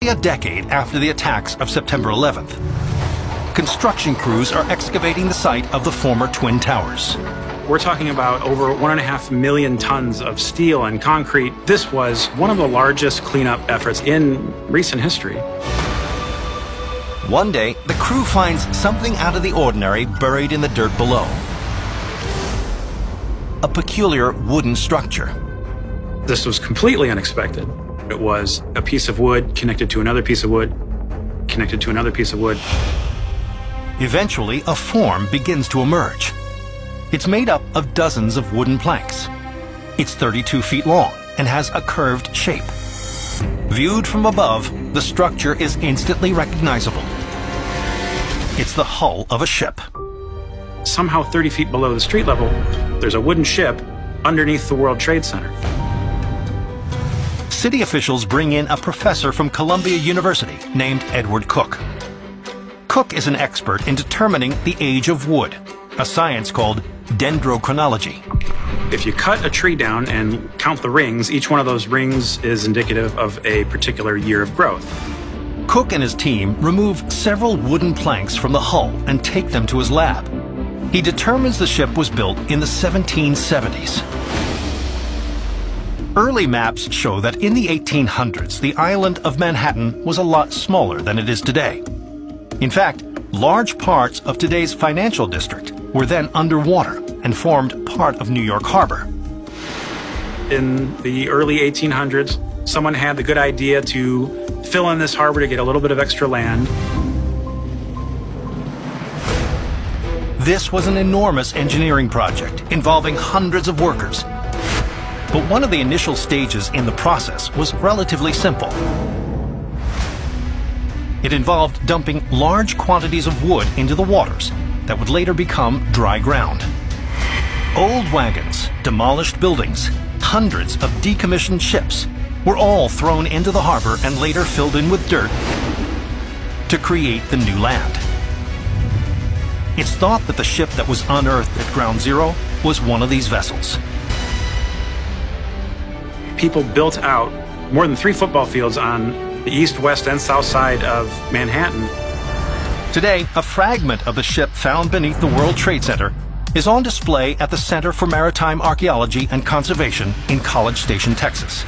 A decade after the attacks of September 11th, construction crews are excavating the site of the former Twin Towers. We're talking about over 1.5 million tons of steel and concrete. This was one of the largest cleanup efforts in recent history. One day, the crew finds something out of the ordinary buried in the dirt below. A peculiar wooden structure. This was completely unexpected. It was a piece of wood connected to another piece of wood, connected to another piece of wood. Eventually, a form begins to emerge. It's made up of dozens of wooden planks. It's 32 feet long and has a curved shape. Viewed from above, the structure is instantly recognizable. It's the hull of a ship. Somehow 30 feet below the street level, there's a wooden ship underneath the World Trade Center. City officials bring in a professor from Columbia University named Edward Cook. Cook is an expert in determining the age of wood, a science called dendrochronology. If you cut a tree down and count the rings, each one of those rings is indicative of a particular year of growth. Cook and his team remove several wooden planks from the hull and take them to his lab. He determines the ship was built in the 1770s. Early maps show that in the 1800s, the island of Manhattan was a lot smaller than it is today. In fact, large parts of today's financial district were then underwater and formed part of New York Harbor. In the early 1800s, someone had the good idea to fill in this harbor to get a little bit of extra land. This was an enormous engineering project involving hundreds of workers. But one of the initial stages in the process was relatively simple. It involved dumping large quantities of wood into the waters that would later become dry ground. Old wagons, demolished buildings, hundreds of decommissioned ships were all thrown into the harbor and later filled in with dirt to create the new land. It's thought that the ship that was unearthed at Ground Zero was one of these vessels. People built out more than 3 football fields on the east, west, and south side of Manhattan. Today, a fragment of the ship found beneath the World Trade Center is on display at the Center for Maritime Archaeology and Conservation in College Station, Texas.